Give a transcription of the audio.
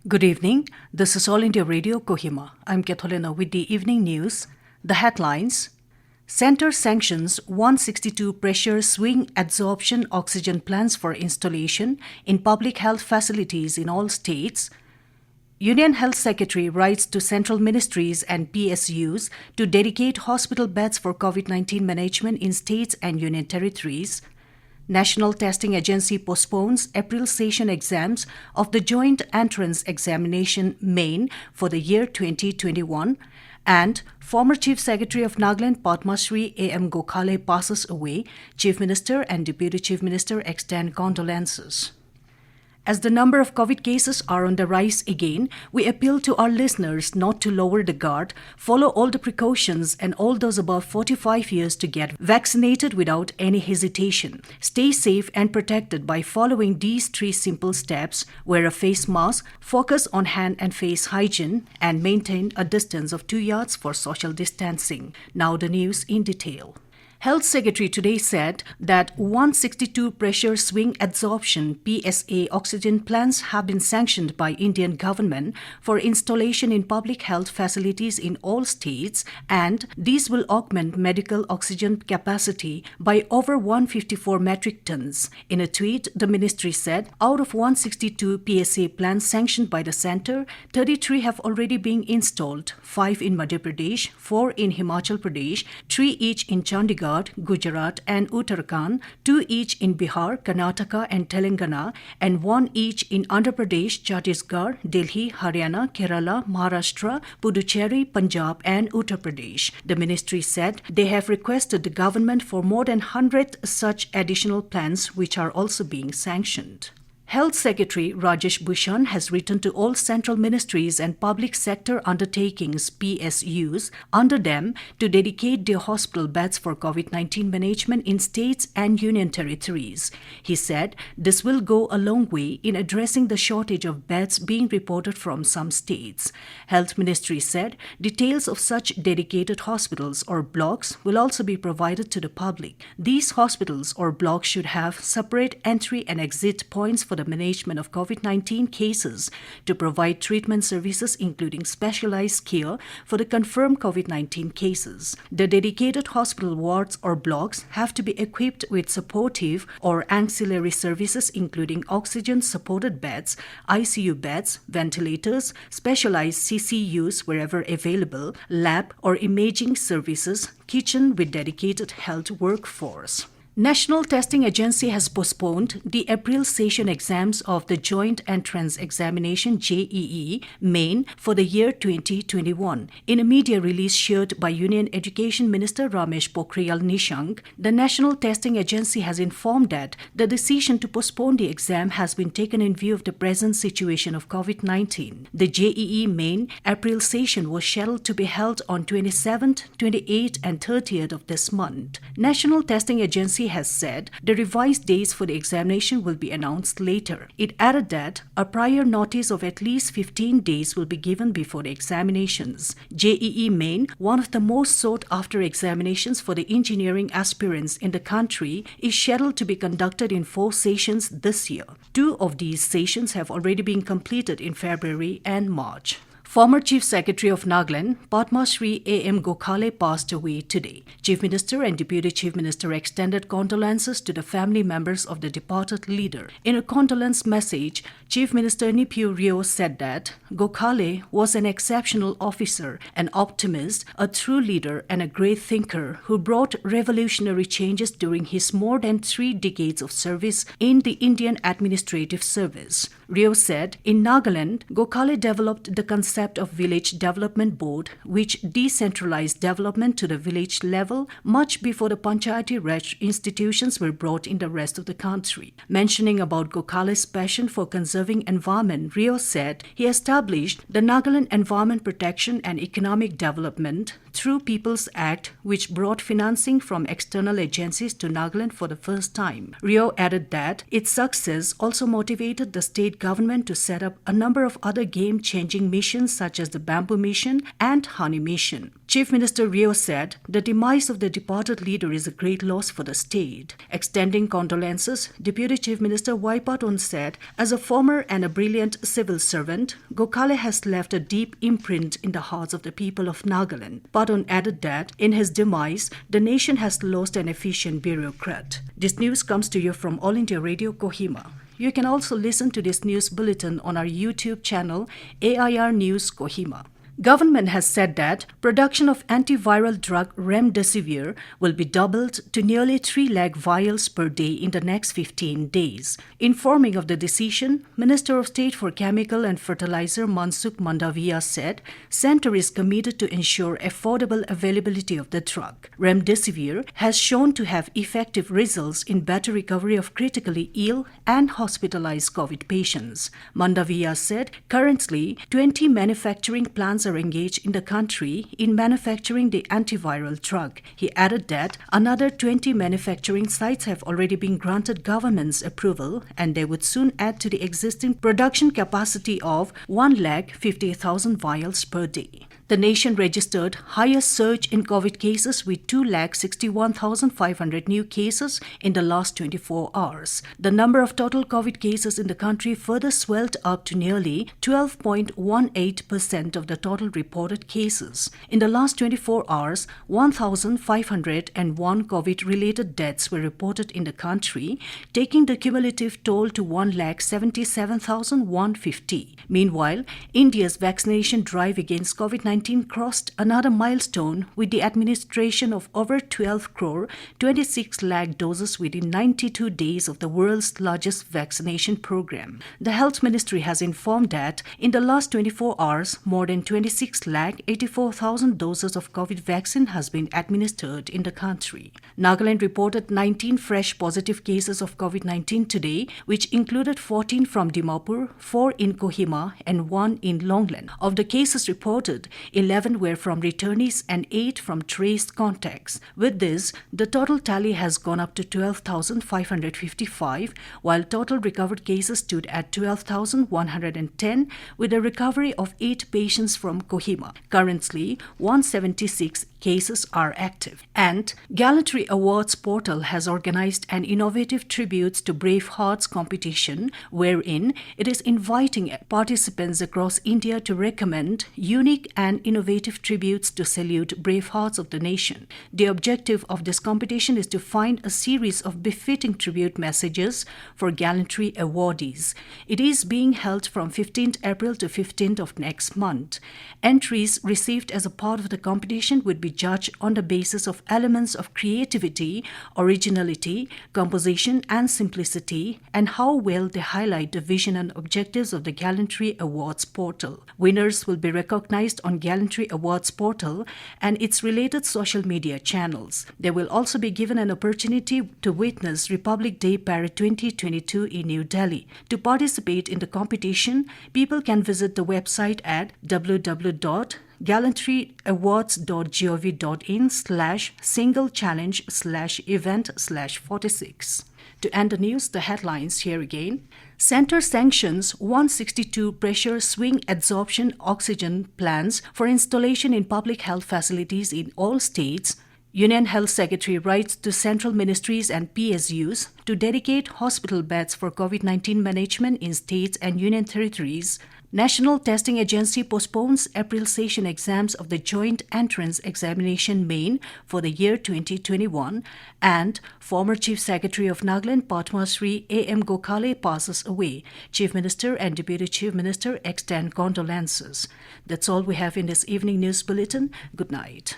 Good evening. This is All India Radio Kohima. I'm Katholina with the evening news. The headlines: Centre sanctions 162 Pressure Swing Adsorption Oxygen plants for installation in public health facilities in all states. Union Health Secretary writes to Central Ministries and PSUs to dedicate hospital beds for COVID-19 management in states and union territories. National Testing Agency postpones April session exams of the Joint Entrance Examination (Main) for the year 2021, and former Chief Secretary of Nagaland Padma Shri A.M Gokhale passes away. Chief Minister and Deputy Chief Minister extend condolences. As the number of COVID cases are on the rise again, we appeal to our listeners not to lower the guard, follow all the precautions, and all those above 45 years to get vaccinated without any hesitation. Stay safe and protected by following these 3 simple steps: wear a face mask, focus on hand and face hygiene, and maintain a distance of 2 yards for social distancing. Now the news in detail. Health Secretary today said that 162 Pressure Swing Adsorption (PSA) oxygen plants have been sanctioned by Indian government for installation in public health facilities in all states, and these will augment medical oxygen capacity by over 154 metric tons. In a tweet, the ministry said out of 162 PSA plants sanctioned by the centre, 33 have already been installed, 5 in Madhya Pradesh, 4 in Himachal Pradesh, 3 each in Chandigarh, Gujarat and Uttarakhand, 2 each in Bihar, Karnataka and Telangana, and 1 each in Andhra Pradesh, Chhattisgarh, Delhi, Haryana, Kerala, Maharashtra, Puducherry, Punjab and Uttar Pradesh. The ministry said they have requested the government for more than 100 such additional plans, which are also being sanctioned. Health Secretary Rajesh Bhushan has written to all central ministries and public sector undertakings (PSUs) under them to dedicate their hospital beds for COVID-19 management in states and union territories. He said this will go a long way in addressing the shortage of beds being reported from some states. Health Ministry said details of such dedicated hospitals or blocks will also be provided to the public. These hospitals or blocks should have separate entry and exit points for the management of COVID-19 cases to provide treatment services including specialized care for the confirmed COVID-19 cases. The dedicated hospital wards or blocks have to be equipped with supportive or ancillary services including oxygen-supported beds, ICU beds, ventilators, specialized CCUs wherever available, lab or imaging services, kitchen with dedicated health workforce. National Testing Agency has postponed the April session exams of the Joint Entrance Examination (JEE) Main for the year 2021. In a media release shared by Union Education Minister Ramesh Pokhriyal Nishank, the National Testing Agency has informed that the decision to postpone the exam has been taken in view of the present situation of COVID-19. The JEE Main April session was scheduled to be held on 27th, 28th and 30th of this month. National Testing Agency has said the revised dates for the examination will be announced later. It added that a prior notice of at least 15 days will be given before the examinations. JEE Main, one of the most sought-after examinations for the engineering aspirants in the country, is scheduled to be conducted in 4 sessions this year. 2 of these sessions have already been completed in February and March. Former Chief Secretary of Nagaland, Padma Shri A.M Gokhale passed away today. Chief Minister and Deputy Chief Minister extended condolences to the family members of the departed leader. In a condolence message, Chief Minister Nipyu Rio said that Gokhale was an exceptional officer, an optimist, a true leader and a great thinker who brought revolutionary changes during his more than 3 decades of service in the Indian Administrative Service. Rio said, in Nagaland, Gokhale developed the concept of Village Development Board, which decentralized development to the village level much before the Panchayati Raj institutions were brought in the rest of the country. Mentioning about Gokhale's passion for conserving environment, Rio said he established the Nagaland Environment Protection and Economic Development through People's Act, which brought financing from external agencies to Nagaland for the first time. Rio added that its success also motivated the state state government to set up a number of other game-changing missions such as the Bamboo Mission and Honey Mission. Chief Minister Rio said the demise of the departed leader is a great loss for the state. Extending condolences, Deputy Chief Minister Waipaton said, as a former and a brilliant civil servant, Gokhale has left a deep imprint in the hearts of the people of Nagaland. Paton added that, in his demise, the nation has lost an efficient bureaucrat. This news comes to you from All India Radio Kohima. You can also listen to this news bulletin on our YouTube channel, AIR News Kohima. Government has said that production of antiviral drug remdesivir will be doubled to nearly 3 lakh vials per day in the next 15 days. Informing of the decision, Minister of State for Chemical and Fertilizer Mansukh Mandaviya said, Centre is committed to ensure affordable availability of the drug. Remdesivir has shown to have effective results in better recovery of critically ill and hospitalized COVID patients. Mandaviya said, currently 20 manufacturing plants are engaged in the country in manufacturing the antiviral drug. He added that another 20 manufacturing sites have already been granted government's approval and they would soon add to the existing production capacity of 1,50,000 vials per day. The nation registered highest surge in COVID cases with 2,61,500 new cases in the last 24 hours. The number of total COVID cases in the country further swelled up to nearly 12.18% of the total reported cases. In the last 24 hours, 1,501 COVID-related deaths were reported in the country, taking the cumulative toll to 1,77,150. Meanwhile, India's vaccination drive against COVID-19 crossed another milestone with the administration of over 12 crore 26 lakh doses within 92 days of the world's largest vaccination program. The Health Ministry has informed that in the last 24 hours, more than 26 lakh 84,000 doses of COVID vaccine has been administered in the country. Nagaland reported 19 fresh positive cases of COVID-19 today, which included 14 from Dimapur, 4 in Kohima, and 1 in Longland. Of the cases reported, 11 were from returnees and 8 from traced contacts. With this, the total tally has gone up to 12,555, while total recovered cases stood at 12,110, with a recovery of 8 patients from Kohima. Currently, 176 cases are active. And Gallantry Awards portal has organized an innovative tributes to Brave Hearts competition, wherein it is inviting participants across India to recommend unique and innovative tributes to salute brave hearts of the nation. The objective of this competition is to find a series of befitting tribute messages for Gallantry awardees. It is being held from 15th April to 15th of next month. Entries received as a part of the competition would be judged on the basis of elements of creativity, originality, composition, and simplicity, and how well they highlight the vision and objectives of the Gallantry Awards portal. Winners will be recognized on Gallantry Awards portal and its related social media channels. They will also be given an opportunity to witness Republic Day Parade 2022 in New Delhi. To participate in the competition, people can visit the website at www.gallantryawards.in/single-challenge/event/46. To end the news, the headlines here again. Centre sanctions 162 Pressure Swing Adsorption Oxygen plans for installation in public health facilities in all states. Union Health Secretary writes to Central Ministries and PSUs to dedicate hospital beds for COVID-19 management in states and union territories. National Testing Agency postpones April session exams of the Joint Entrance Examination Main for the year 2021, and former Chief Secretary of Nagaland Padma Shri A.M Gokhale passes away. Chief Minister and Deputy Chief Minister extend condolences. That's all we have in this evening news bulletin. Good night.